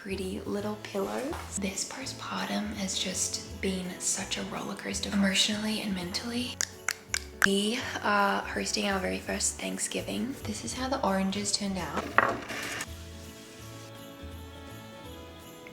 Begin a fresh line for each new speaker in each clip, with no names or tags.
pretty little pillows. This postpartum has just been such a roller coaster emotionally and mentally. We are hosting our very first Thanksgiving. This is how the oranges turned out.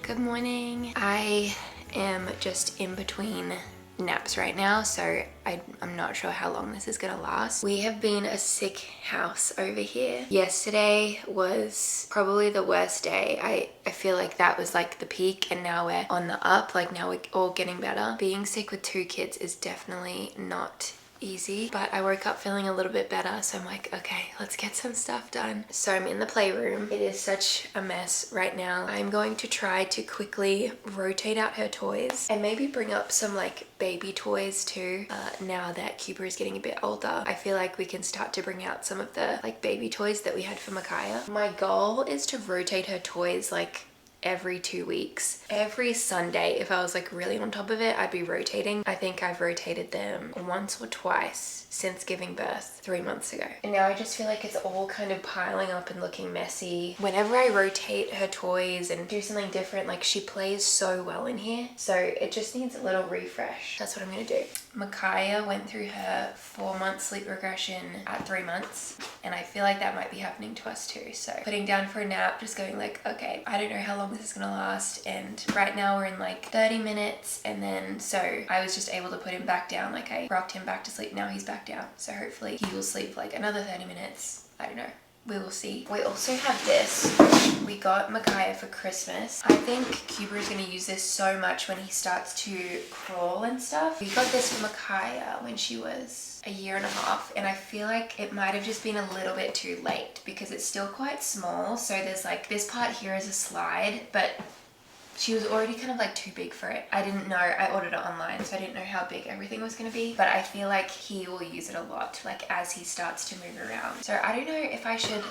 Good morning. I am just in between naps right now, so I'm not sure how long this is gonna last. We have been a sick house over here. Yesterday was probably the worst day. I feel like that was like the peak, and now we're on the up. Like now we're all getting better. Being sick with 2 kids is definitely not easy, but I woke up feeling a little bit better, so I'm like, okay, let's get some stuff done. So I'm in the playroom. It is such a mess right now. I'm going to try to quickly rotate out her toys and maybe bring up some like baby toys too. Now that Cuba is getting a bit older, I feel like we can start to bring out some of the like baby toys that we had for Micaiah. My goal is to rotate her toys like every 2 weeks. Every Sunday, if I was like really on top of it, I'd be rotating. I think I've rotated them once or twice since giving birth 3 months ago. And now I just feel like it's all kind of piling up and looking messy. Whenever I rotate her toys and do something different, like she plays so well in here. So it just needs a little refresh. That's what I'm gonna do. Micaiah went through her 4-month sleep regression at 3 months, and I feel like that might be happening to us too. So putting down for a nap, just going like, okay, I don't know how long this is gonna last, and right now we're in like 30 minutes, and then so I was just able to put him back down. Like I rocked him back to sleep. Now he's back down, so hopefully he will sleep for like another 30 minutes. I don't know, we will see. We also have this, which we got Micaiah for Christmas. I think Cuba is going to use this so much when he starts to crawl and stuff. We got this for Micaiah when she was 1.5 years, and I feel like it might have just been a little bit too late because it's still quite small. So there's like this part here is a slide, but she was already kind of like too big for it. I didn't know, I ordered it online, so I didn't know how big everything was gonna be, but I feel like he will use it a lot, like as he starts to move around. So I don't know if I should...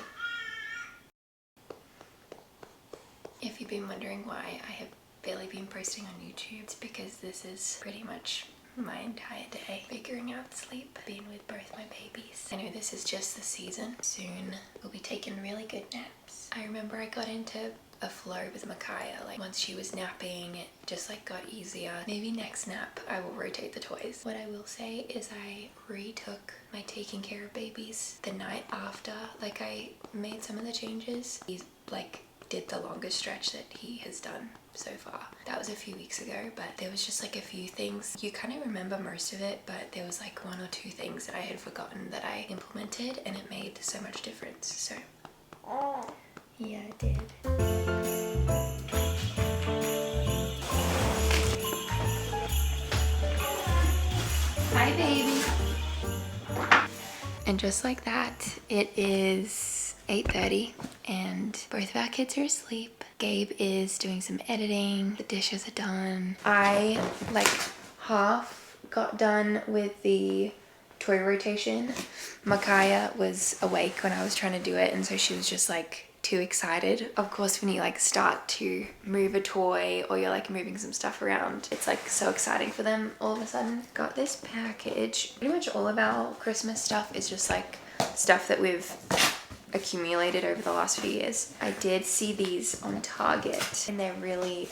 If you've been wondering why I have barely been posting on YouTube, it's because this is pretty much my entire day figuring out sleep, being with both my babies. I know this is just the season. Soon we'll be taking really good naps. I remember I got into a flow with Micaiah, like once she was napping it just like got easier. Maybe next nap I will rotate the toys. What I will say is I retook my taking care of babies the night after, like I made some of the changes. He's like did the longest stretch that he has done so far. That was a few weeks ago, but there was just like a few things. You kind of remember most of it, but there was like 1 or 2 things that I had forgotten that I implemented, and it made so much difference. So yeah, it did. Hi, baby. And just like that, it is 8:30 and both of our kids are asleep. Gabe is doing some editing. The dishes are done. I like half got done with the toy rotation. Micaiah was awake when I was trying to do it, and so she was just like too excited. Of course, when you like start to move a toy or you're like moving some stuff around, it's like so exciting for them all of a sudden. Got this package. Pretty much all of our Christmas stuff is just like stuff that we've accumulated over the last few years. I did see these on Target, and they're really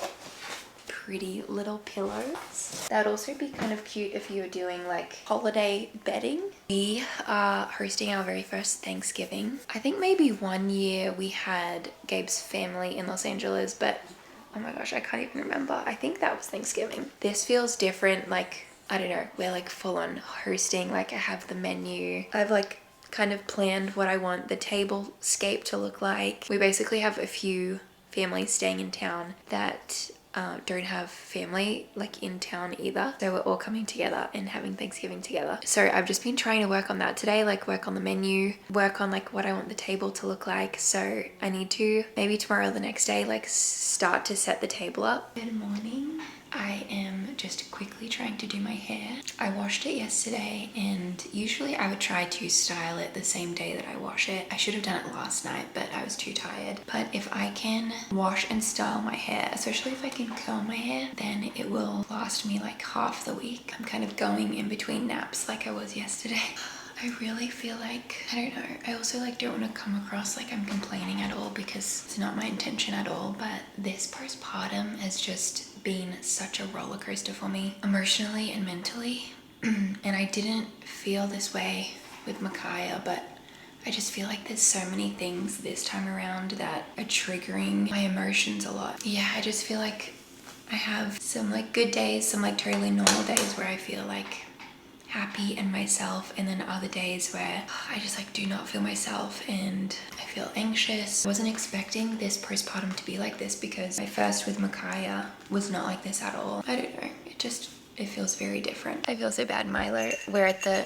pretty little pillows. That'd also be kind of cute if you were doing like holiday bedding. We are hosting our very first Thanksgiving. I think maybe 1 year we had Gabe's family in Los Angeles, but oh my gosh, I can't even remember. I think that was Thanksgiving. This feels different. Like, I don't know, we're like full on hosting. Like I have the menu. I've like kind of planned what I want the table scape to look like. We basically have a few families staying in town that don't have family like in town either, so we're all coming together and having Thanksgiving together. So I've just been trying to work on that today, like work on the menu, work on like what I want the table to look like. So I need to maybe tomorrow or the next day like start to set the table up. Good morning. I am just quickly trying to do my hair. I washed it yesterday, and usually I would try to style it the same day that I wash it. I should have done it last night, but I was too tired. But if I can wash and style my hair, especially if I can curl my hair, then it will last me like half the week. I'm kind of going in between naps like I was yesterday. I really feel like, I don't know, I also like don't want to come across like I'm complaining at all, because it's not my intention at all, but this postpartum has just been such a roller coaster for me, emotionally and mentally. And I didn't feel this way with Micaiah, but I just feel like there's so many things this time around that are triggering my emotions a lot. Yeah, I just feel like I have some like good days, some like totally normal days where I feel like happy and myself, and then other days where I just like do not feel myself and I feel anxious. I wasn't expecting this postpartum to be like this, because my first with Micaiah was not like this at all. I don't know, it feels very different. I feel so bad, Milo. We're at the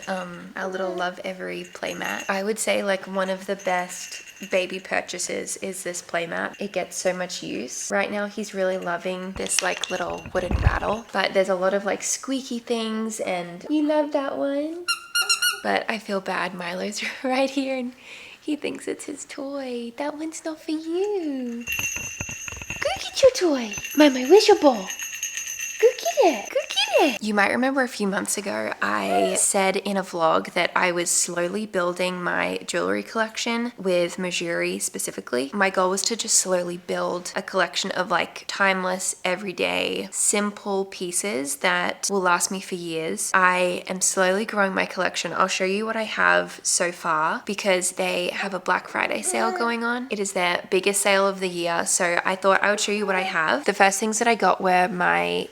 our little Love Every playmat. I would say like one of the best baby purchases is this playmat. It gets so much use. Right now he's really loving this like little wooden rattle, but there's a lot of like squeaky things, and you love that one. But I feel bad, Milo's right here and he thinks it's his toy. That one's not for you. Go get your toy. Mama, where's your ball? Go get it. Go get it. You might remember a few months ago, I said in a vlog that I was slowly building my jewelry collection with Mejuri specifically. My goal was to just slowly build a collection of like timeless, everyday, simple pieces that will last me for years. I am slowly growing my collection. I'll show you what I have so far, because they have a Black Friday sale going on. It is their biggest sale of the year, so I thought I would show you what I have. The first things that I got were my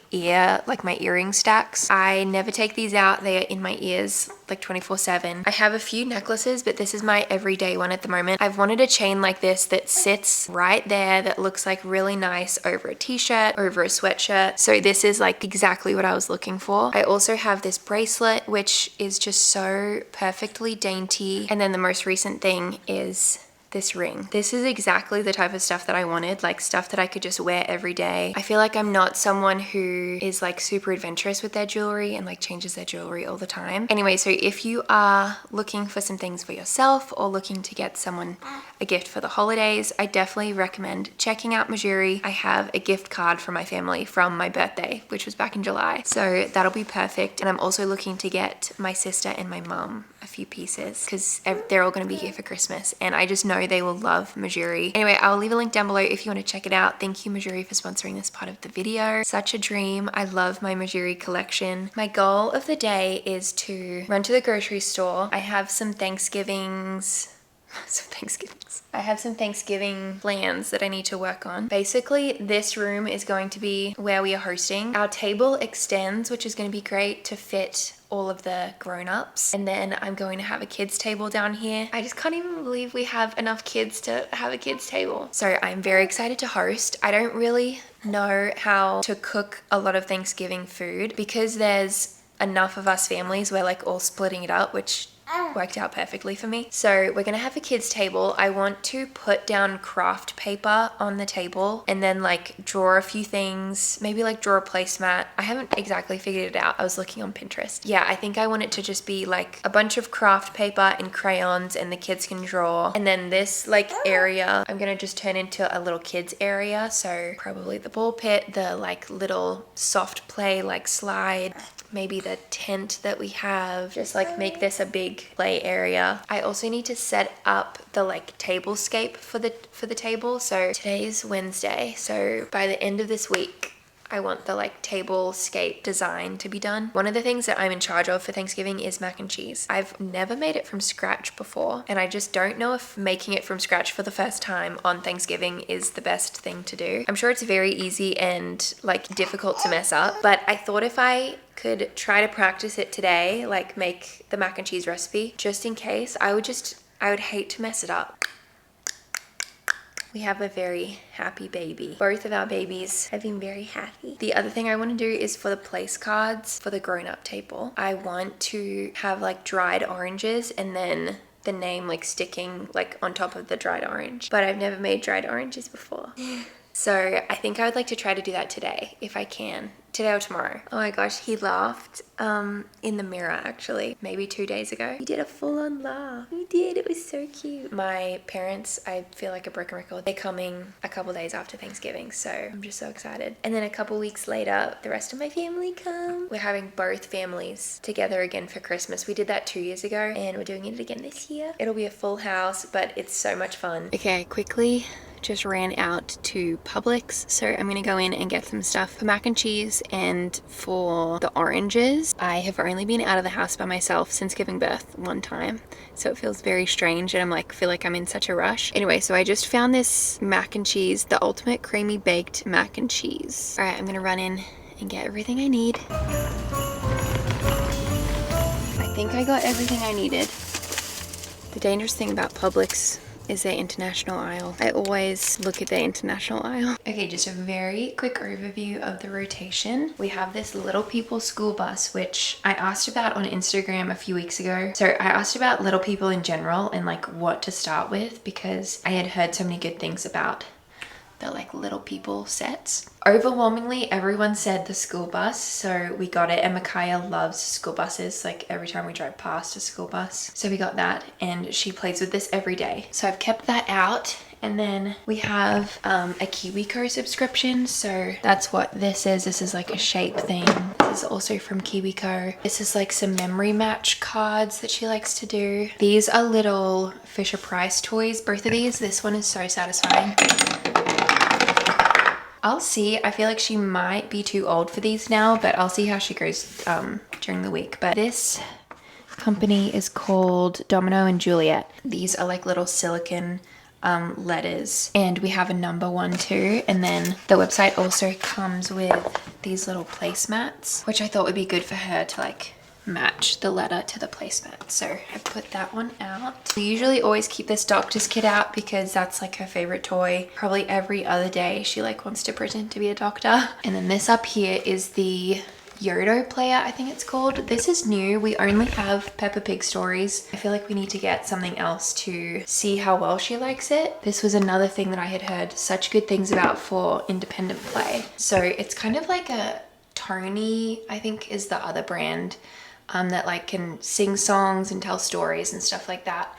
my earring stacks. I never take these out. They are in my ears like 24/7. I have a few necklaces, but this is my everyday one at the moment. I've wanted a chain like this that sits right there, that looks like really nice over a t-shirt, over a sweatshirt. So this is like exactly what I was looking for. I also have this bracelet, which is just so perfectly dainty. And then the most recent thing is this ring. This is exactly the type of stuff that I wanted, like stuff that I could just wear every day. I feel like I'm not someone who is like super adventurous with their jewelry and like changes their jewelry all the time. Anyway, so if you are looking for some things for yourself or looking to get someone a gift for the holidays, I definitely recommend checking out Mejuri. I have a gift card for my family from my birthday, which was back in July. So that'll be perfect. And I'm also looking to get my sister and my mum a few pieces, because they're all going to be here for Christmas, and I just know they will love Mejuri. Anyway, I'll leave a link down below if you want to check it out. Thank you, Mejuri, for sponsoring this part of the video. Such a dream. I love my Mejuri collection. My goal of the day is to run to the grocery store. I have some Thanksgivings. I have some Thanksgiving plans that I need to work on. Basically, this room is going to be where we are hosting. Our table extends, which is going to be great to fit all of the grown-ups, and then I'm going to have a kids table down here. I just can't even believe we have enough kids to have a kids table. So I'm very excited to host. I don't really know how to cook a lot of Thanksgiving food, because there's enough of us families, we're like all splitting it up, which worked out perfectly for me. So we're gonna have a kids table. I want to put down craft paper on the table and then like draw a few things, maybe like draw a placemat. I haven't exactly figured it out. I was looking on Pinterest. Yeah, I think I want it to just be like a bunch of craft paper and crayons, and the kids can draw. And then this like area, I'm gonna just turn into a little kids area. So probably the ball pit, the like little soft play like slide, maybe the tent that we have, just like make this a big play area. I also need to set up the like tablescape for the table. So today's Wednesday, so by the end of this week I want the like tablescape design to be done. One of the things that I'm in charge of for Thanksgiving is mac and cheese. I've never made it from scratch before, and I just don't know if making it from scratch for the first time on Thanksgiving is the best thing to do. I'm sure it's very easy and like difficult to mess up, but I thought if I could try to practice it today, like make the mac and cheese recipe, just in case, I would hate to mess it up. We have a very happy baby. Both of our babies have been very happy. The other thing I want to do is for the place cards for the grown-up table, I want to have like dried oranges and then the name like sticking like on top of the dried orange. But I've never made dried oranges before. So I think I would like to try to do that today if I can. Today or tomorrow. Oh my gosh, he laughed in the mirror actually, maybe 2 days ago. He did a full-on laugh. He did, it was so cute. My parents, I feel like a broken record, they're coming a couple days after Thanksgiving, so I'm just so excited. And then a couple weeks later, the rest of my family come. We're having both families together again for Christmas. We did that 2 years ago and we're doing it again this year. It'll be a full house, but it's so much fun. Okay, quickly just ran out to Publix, so I'm gonna go in and get some stuff for mac and cheese and for the oranges. I have only been out of the house by myself since giving birth one time, so it feels very strange and I'm like, feel like I'm in such a rush. Anyway, so I just found this mac and cheese, the ultimate creamy baked mac and cheese. All right, I'm gonna run in and get everything I need. I think I got everything I needed. The dangerous thing about Publix is their international aisle. I always look at their international aisle. Okay, just a very quick overview of the rotation. We have this Little People school bus, which I asked about on Instagram a few weeks ago. So I asked about Little People in general and like what to start with because I had heard so many good things about the like Little People sets. Overwhelmingly, everyone said the school bus, so we got it. And Micaiah loves school buses, like every time we drive past a school bus. So we got that and she plays with this every day. So I've kept that out. And then we have a KiwiCo subscription. So that's what this is. This is like a shape thing. This is also from KiwiCo. This is like some memory match cards that she likes to do. These are little Fisher Price toys, both of these. This one is so satisfying. I'll see. I feel like she might be too old for these now, but I'll see how she goes during the week. But this company is called Domino and Juliet. These are like little silicone letters, and we have a number one too. And then the website also comes with these little placemats, which I thought would be good for her to like match the letter to the placemat. So I put that one out. We usually always keep this doctor's kit out because that's like her favorite toy. Probably every other day she like wants to pretend to be a doctor. And then this up here is the Yodo player, I think it's called. This is new. We only have Peppa Pig stories. I feel like we need to get something else to see how well she likes it. This was another thing that I had heard such good things about for independent play. So it's kind of like a Tony, I think is the other brand. That like can sing songs and tell stories and stuff like that.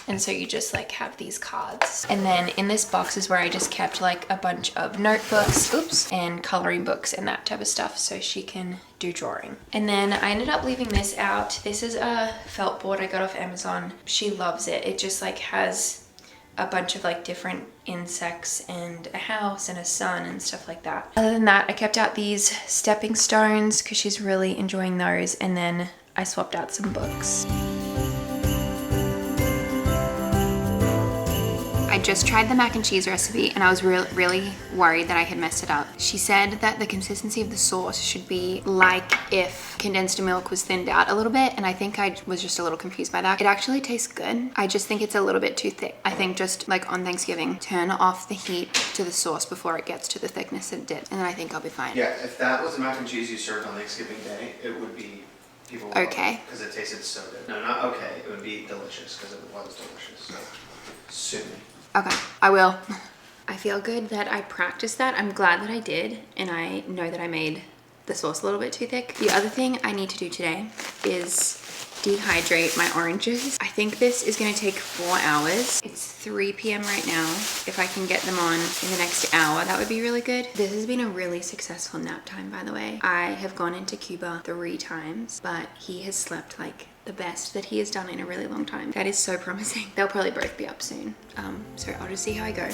And so you just like have these cards. And then in this box is where I just kept like a bunch of notebooks, oops, and coloring books and that type of stuff so she can do drawing. And then I ended up leaving this out. This is a felt board I got off Amazon. She loves it. It just like has a bunch of like different insects and a house and a sun and stuff like that. Other than that, I kept out these stepping stones because she's really enjoying those, and then I swapped out some books. I just tried the mac and cheese recipe and I was really worried that I had messed it up. She said that the consistency of the sauce should be like if condensed milk was thinned out a little bit, and I think I was just a little confused by that. It actually tastes good. I just think it's a little bit too thick. I think just like on Thanksgiving, turn off the heat to the sauce before it gets to the thickness it did, and then I think I'll be fine.
Yeah, if that was the mac and cheese you served on Thanksgiving Day, it would be people would
okay.
Because it tasted so good. No, not okay. It would be delicious because it was delicious. So, soon.
Okay, I will. I feel good that I practiced that. I'm glad that I did, and I know that I made the sauce a little bit too thick. The other thing I need to do today is dehydrate my oranges. I think this is gonna take 4 hours. It's 3 p.m. right now. If I can get them on in the next hour, that would be really good. This has been a really successful nap time, by the way. I have gone into Cuba 3 times, but he has slept like the best that he has done in a really long time. That is so promising. They'll probably both be up soon. So I'll just see how I go.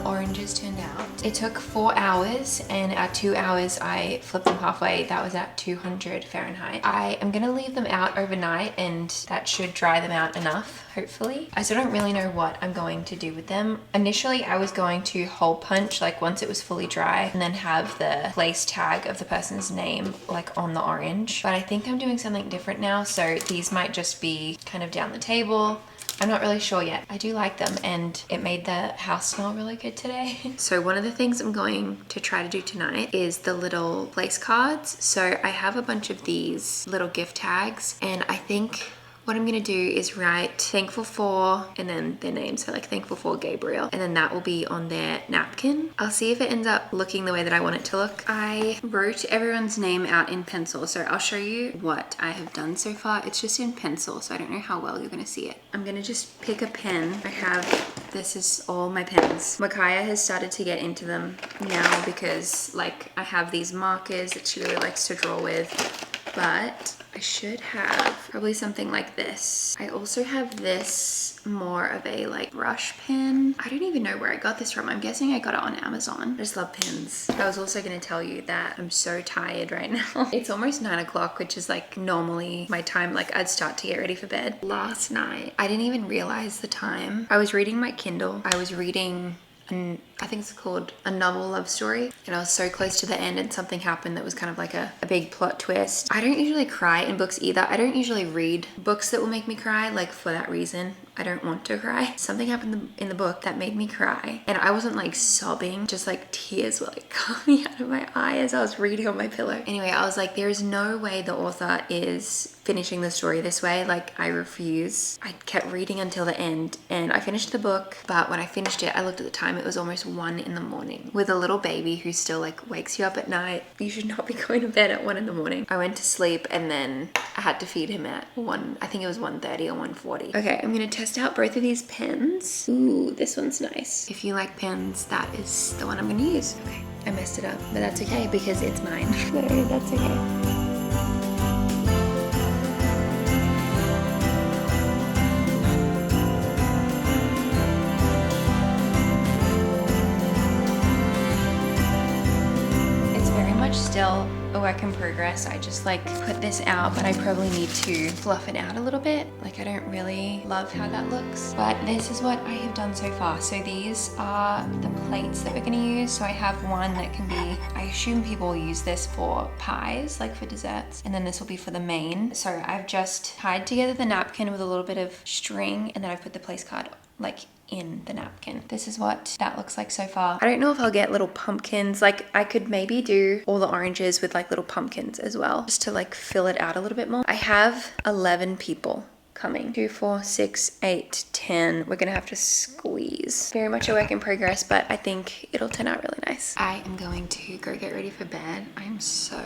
Oranges turned out. It took 4 hours, and at 2 hours I flipped them halfway. That was at 200 Fahrenheit. I am gonna leave them out overnight, and that should dry them out enough, hopefully. I still don't really know what I'm going to do with them. Initially I was going to hole punch like once it was fully dry, and then have the place tag of the person's name like on the orange, but I think I'm doing something different now, so these might just be kind of down the table. I'm not really sure yet. I do like them, and it made the house smell really good today. So one of the things I'm going to try to do tonight is the little place cards. So I have a bunch of these little gift tags, and I think What I'm gonna do is write thankful for and then their name, so like thankful for Gabriel, and then that will be on their napkin. I'll see if it ends up looking the way that I want it to look. I wrote everyone's name out in pencil, so I'll show you what I have done so far. It's just in pencil, so I don't know how well you're gonna see it. I'm gonna just pick a pen. This is all my pens. Micaiah has started to get into them now because like I have these markers that she really likes to draw with, but I should have probably something like this. I also have this more of a like brush pen. I don't even know where I got this from. I'm guessing I got it on Amazon. I just love pens. I was also going to tell you that I'm so tired right now. It's almost 9 o'clock, which is like normally my time. Like I'd start to get ready for bed. Last night, I didn't even realize the time. I was reading my Kindle. I was reading I think it's called A Novel Love Story, and I was so close to the end and something happened that was kind of like a big plot twist. I don't usually cry in books either. I don't usually read books that will make me cry, like for that reason. I don't want to cry. Something happened in the book that made me cry, and I wasn't like sobbing, just like tears were like coming out of my eye as I was reading on my pillow. Anyway, I was like, there is no way the author is finishing the story this way. Like I refuse. I kept reading until the end and I finished the book, but when I finished it, I looked at the time. It was almost 1 in the morning with a little baby who still like wakes you up at night. You should not be going to bed at 1 in the morning. I went to sleep and then I had to feed him at I think it was 1:30 or 1:40. Okay, I'm gonna test out both of these pens. Ooh, this one's nice. If you like pens, that is the one I'm gonna use. Okay, I messed it up, but that's okay because it's mine. So that's okay. Still a work in progress. I just like put this out, but I probably need to fluff it out a little bit. Like I don't really love how that looks, but this is what I have done so far. So these are the plates that we're gonna use. So I have one that can be, I assume people use this for pies, like for desserts, and then this will be for the main. So I've just tied together the napkin with a little bit of string, and then I've put the place card like in the napkin. This is what that looks like so far. I don't know if I'll get little pumpkins. Like I could maybe do all the oranges with like little pumpkins as well, just to like fill it out a little bit more. I have 11 people coming. 2, 4, 6, 8, 10. We're gonna have to squeeze. Very much a work in progress, but I think it'll turn out really nice. I am going to go get ready for bed. I'm so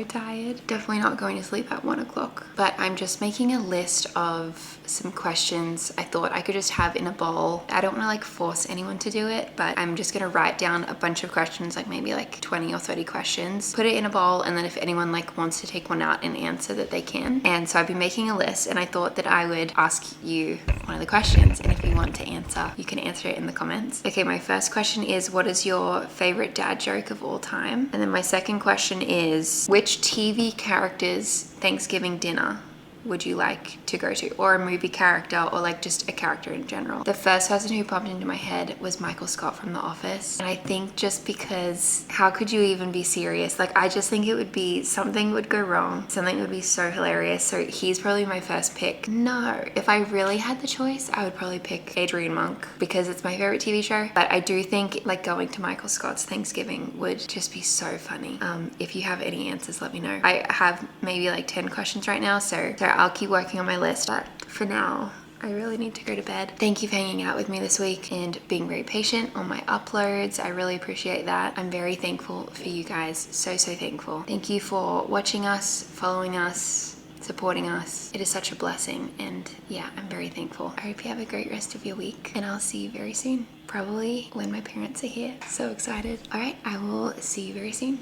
tired. Definitely not going to sleep at 1 o'clock, but I'm just making a list of some questions I thought I could just have in a bowl. I don't want to like force anyone to do it, but I'm just gonna write down a bunch of questions, like maybe like 20 or 30 questions, put it in a bowl, and then if anyone like wants to take one out and answer that they can. And so I've been making a list, and I thought that I would ask you one of the questions, and if you want to answer, you can answer it in the comments. Okay, my first question is, what is your favorite dad joke of all time? And then my second question is, which TV character's Thanksgiving dinner would you like to go to, or a movie character, or like just a character in general? The first person who popped into my head was Michael Scott from The Office, and I think just because how could you even be serious? Like I just think it would be, something would go wrong, something would be so hilarious. So he's probably my first pick. No, if I really had the choice, I would probably pick Adrian Monk because it's my favorite TV show. But I do think like going to Michael Scott's Thanksgiving would just be so funny. If you have any answers, let me know. I have maybe like 10 questions right now, so I'll keep working on my list, but for now, I really need to go to bed. Thank you for hanging out with me this week and being very patient on my uploads. I really appreciate that. I'm very thankful for you guys. So thankful. Thank you for watching us, following us, supporting us. It is such a blessing, and yeah, I'm very thankful. I hope you have a great rest of your week, and I'll see you very soon. Probably when my parents are here. So excited. All right, I will see you very soon.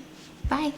Bye.